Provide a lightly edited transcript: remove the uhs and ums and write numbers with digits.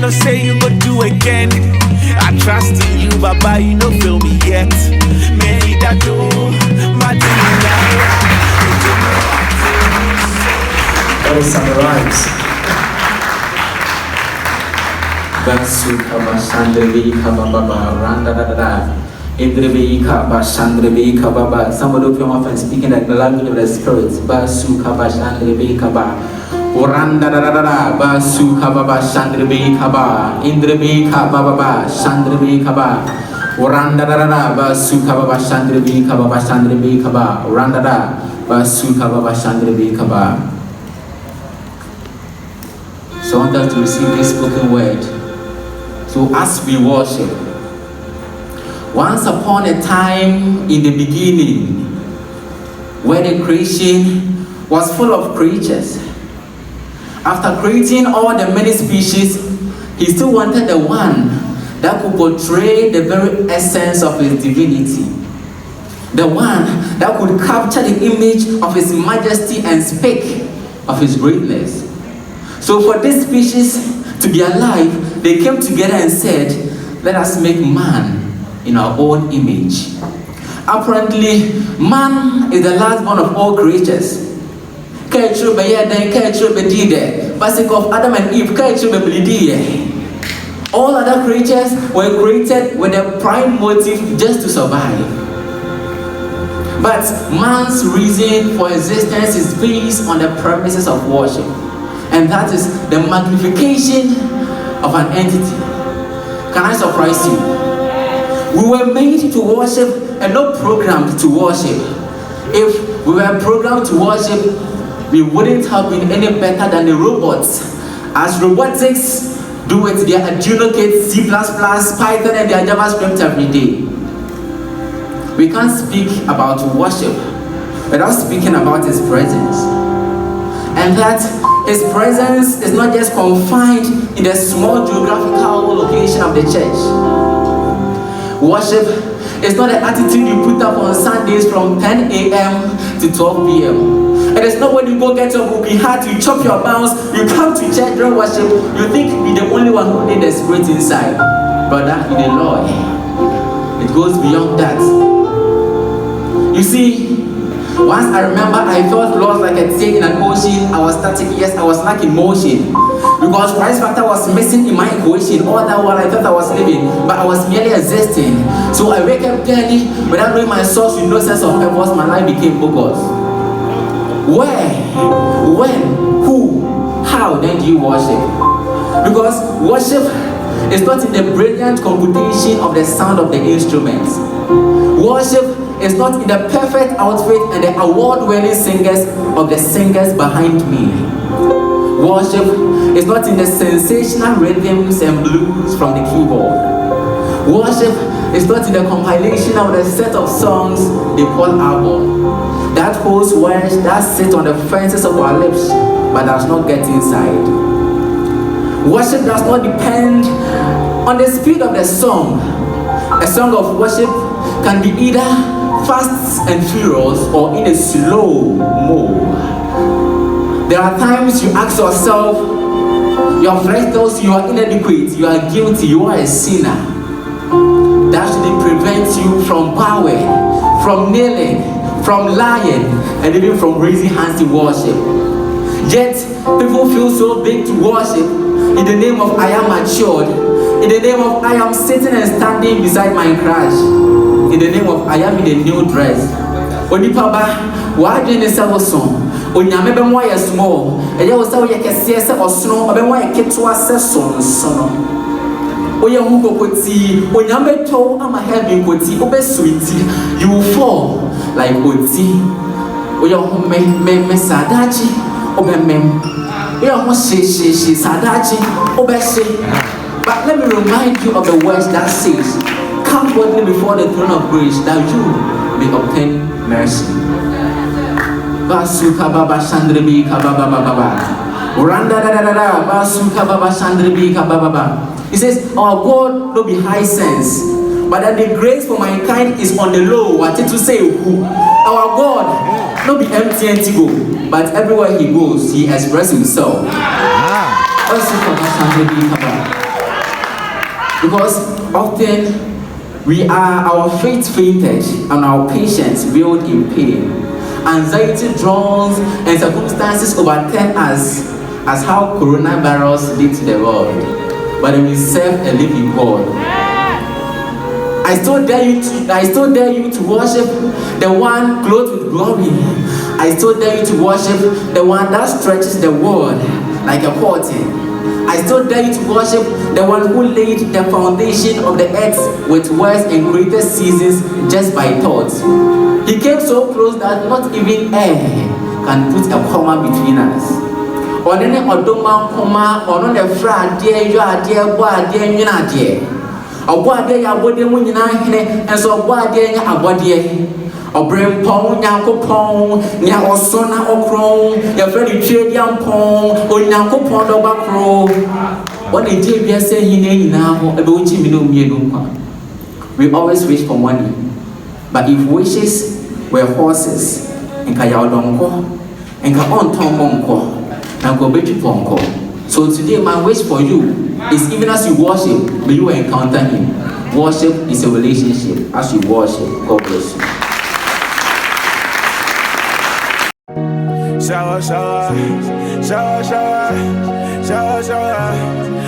no say you go do again. I trust in you, Baba, you no feel me yet. Many that do, my That is summarize. Basuka Bashandrevi Kababa Randa da Indrevi Kaba Shandrevi Kababa. Somebody of you often speaking like the language of the spirit. Basuka Bashandrevi Kaba Randa da Basuka Baba Shandrevi Kaba Indrevi Kababa Shandrevi Kaba Randa da Basuka Baba Shandrevi Kaba Shandrevi Kaba Randa da Basuka Baba Shandrevi Kaba. So I want us to receive this spoken word. So as we worship, once upon a time in the beginning, where the creation was full of creatures, after creating all the many species, he still wanted the one that could portray the very essence of his divinity, the one that could capture the image of his majesty and speak of his greatness. So for this species to be alive, they came together and said, let us make man in our own image. Apparently, man is the last born of all creatures. Basic of Adam and Eve. All other creatures were created with a prime motive just to survive. But man's reason for existence is based on the premises of worship. And that is the magnification of an entity. Can I surprise you? We were made to worship and not programmed to worship. If we were programmed to worship, we wouldn't have been any better than the robots. As robotics do with their Arduino kit, C++, Python, and their JavaScript every day. We can't speak about worship without speaking about His presence. And that His presence is not just confined in the small geographical location of the church. Worship is not an attitude you put up on Sundays from 10 a.m. to 12 p.m. It is not when you go get your bookie hat, you chop your bounce, you come to church during worship, you think you're the only one who needs the Spirit inside. Brother, in the Lord, it goes beyond that. You see, once I remember I felt lost like a thing in an ocean. I was static, yes, I was stuck in motion. Because Christ factor was missing in my equation. All that while I thought I was living, but I was merely existing. So I wake up daily without knowing my source with no sense of purpose. My life became bogus. Where, when, who, how then do you worship? Because worship is not in the brilliant computation of the sound of the instruments. Worship is not in the perfect outfit and the award-winning singers of the singers behind me. Worship is not in the sensational rhythms and blues from the keyboard. Worship is not in the compilation of the set of songs they call album. That holds words that sit on the fences of our lips but does not get inside. Worship does not depend on the speed of the song. A song of worship can be either fast and furious or in a slow mode. There are times you ask yourself, your flesh tells you are inadequate, you are guilty, you are a sinner. That shouldn't prevent you from bowing, from kneeling, from lying, and even from raising hands to worship. Yet, people feel so big to worship in the name of I am matured, in the name of I am sitting and standing beside my crush, in the name of I am in a new dress. Onipaba, why do you say so? Onyame be mo ye small, eje wo say wo ye kese se osono, obe mo ye ketwa se sono. Oye hu kokoti, onyame to ama heaven koti, obe sweetie, you will fall like oti. Oye hu me sadachi, obe mem. Oye hu she sadachi, obe she. But let me remind you of the words that says, come boldly before the throne of grace that you may obtain mercy. Basuka baba shandribi kababa baba. Randa da da da. Basuka baba shandribi kababa. He says, our God no be high sense, but that the grace for mankind is on the low. What did to say? Our God no be empty go, but everywhere he goes, he expresses himself. Basuka baba shandribi kababa. Because often our faith fainted and our patience wailed in pain. Anxiety draws and circumstances overturn us as how coronavirus did to the world. But we serve a living God. I still dare you to worship the one clothed with glory. I still dare you to worship the one that stretches the world like a curtain. I still dare you to worship the one who laid the foundation of the earth with words and created seasons just by thoughts. He came so close that not even air can put a comma between us. Onene odoma comma ono ne fra ade yo ade bo ade nwina ade. Obo ade ya bode mu nyina hene enso obo ade nya abode. Obrempon Yankopon, Nya Osona Okron, your friend Trediampon, or Yankopon of Bacro. What a day say he now about we always wish for money, but if wishes were horses, and Kayadonko, and Kaon Tomonko, and Kobechi Ponko. So today, my wish for you is even as you worship, may you encounter him. Worship is a relationship. As you worship, God bless you. Shower, shower, shower, shower, shower, shower.